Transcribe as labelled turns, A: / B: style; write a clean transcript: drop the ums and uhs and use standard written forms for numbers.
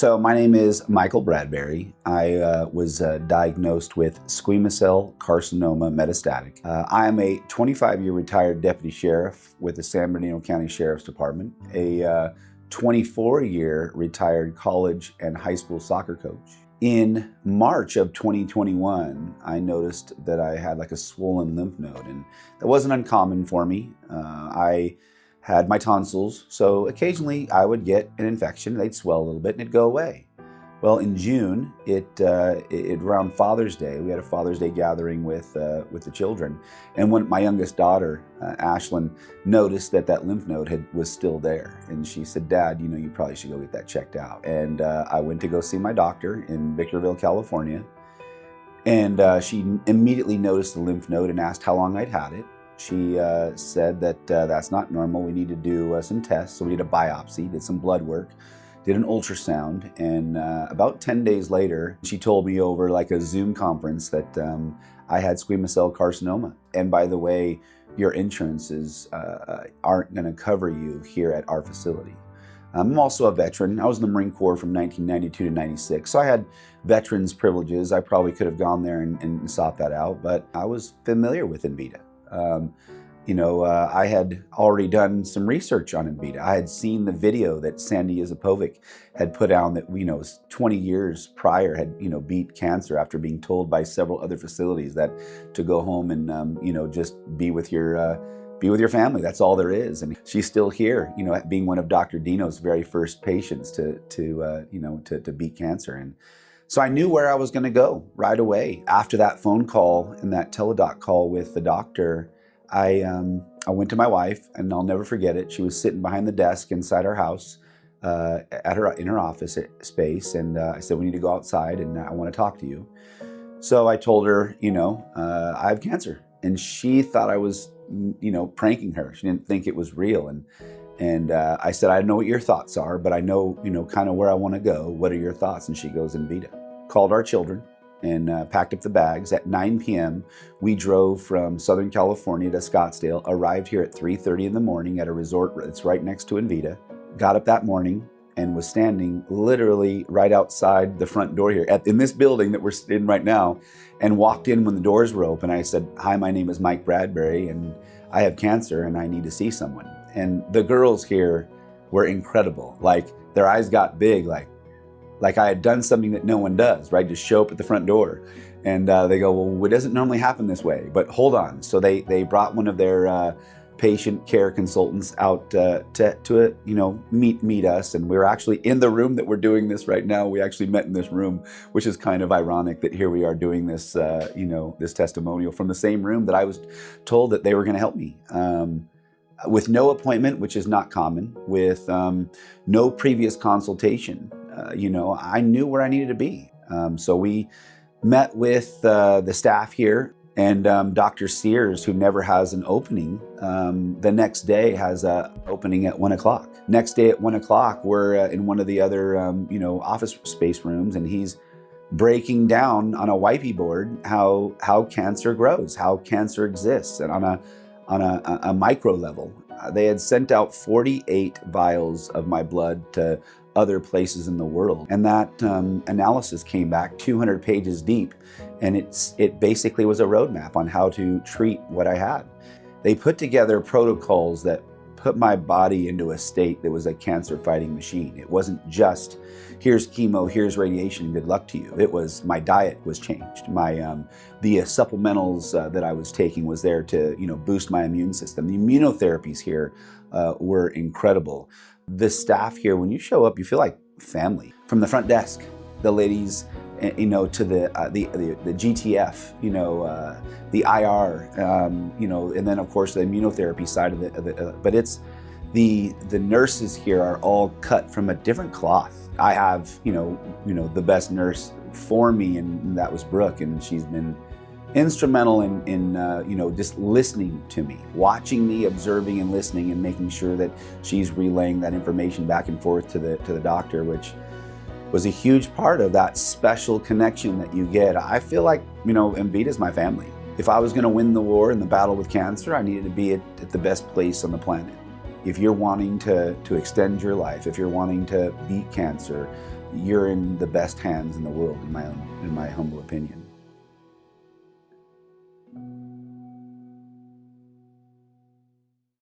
A: So my name is Michael Bradbury. I was diagnosed with squamous cell carcinoma metastatic. I am a 25-year retired deputy sheriff with the San Bernardino County Sheriff's Department, a 24-year retired college and high school soccer coach. In March of 2021, I noticed that I had like a swollen lymph node, and that wasn't uncommon for me. I had my tonsils, so occasionally I would get an infection, they'd swell a little bit and it'd go away. Well, in June, around Father's Day, we had a Father's Day gathering with the children, and when my youngest daughter, Ashlyn, noticed that lymph node was still there, and she said, "Dad, you probably should go get that checked out." And I went to go see my doctor in Victorville, California, and she immediately noticed the lymph node and asked how long I'd had it. She said that that's not normal. We need to do some tests. So we did a biopsy, did some blood work, did an ultrasound, and about 10 days later, she told me over like a Zoom conference that I had squamous cell carcinoma. And by the way, your insurances aren't going to cover you here at our facility. I'm also a veteran. I was in the Marine Corps from 1992 to 96, so I had veterans privileges. I probably could have gone there and sought that out, but I was familiar with Envita. I had already done some research on Envita. I had seen the video that Sandy Yozipovic had put out that, 20 years prior had, beat cancer after being told by several other facilities that to go home and, just be with your family. That's all there is. And she's still here, being one of Dr. Dino's very first patients to beat cancer. And so I knew where I was going to go right away. After that phone call and that teledoc call with the doctor, I went to my wife, and I'll never forget it. She was sitting behind the desk inside our house, in her office space, and I said, "We need to go outside, and I want to talk to you." So I told her, I have cancer, and she thought I was, pranking her. She didn't think it was real, and I said, "I don't know what your thoughts are, but I know, kind of where I want to go. What are your thoughts?" And she goes, "Envita." Called our children and packed up the bags. At 9 p.m., we drove from Southern California to Scottsdale, arrived here at 3:30 in the morning at a resort that's right next to Envita, got up that morning and was standing literally right outside the front door here in this building that we're in right now, and walked in when the doors were open. I said, "Hi, my name is Mike Bradbury, and I have cancer and I need to see someone." And the girls here were incredible. Like, their eyes got big, like I had done something that no one does, right? Just show up at the front door. And they go, "Well, it doesn't normally happen this way, but hold on." So they brought one of their patient care consultants out to meet us. And we were actually in the room that we're doing this right now. We actually met in this room, which is kind of ironic that here we are doing this, this testimonial from the same room that I was told that they were going to help me. With no appointment, which is not common, with no previous consultation. I knew where I needed to be. So we met with the staff here, and Dr. Sears, who never has an opening, the next day has an opening at 1 o'clock. Next day at 1 o'clock, we're in one of the other, office space rooms, and he's breaking down on a whiteboard how cancer grows, how cancer exists, and on a micro level. They had sent out 48 vials of my blood to other places in the world. And that analysis came back 200 pages deep, and it basically was a roadmap on how to treat what I had. They put together protocols that put my body into a state that was a cancer-fighting machine. It wasn't just, here's chemo, here's radiation, good luck to you. It was, my diet was changed. The supplementals that I was taking was there to boost my immune system. The immunotherapies here were incredible. The staff here, when you show up, you feel like family. From the front desk, the ladies, to the GTF, the IR, and then of course the immunotherapy side of it. But it's the nurses here are all cut from a different cloth. I have the best nurse for me, and that was Brooke, and she's been instrumental in just listening to me, watching me, observing and listening, and making sure that she's relaying that information back and forth to the doctor, which was a huge part of that special connection that you get. I feel like, Envita's my family. If I was going to win the war and the battle with cancer, I needed to be at the best place on the planet. If you're wanting to extend your life, if you're wanting to beat cancer, you're in the best hands in the world, in my humble opinion.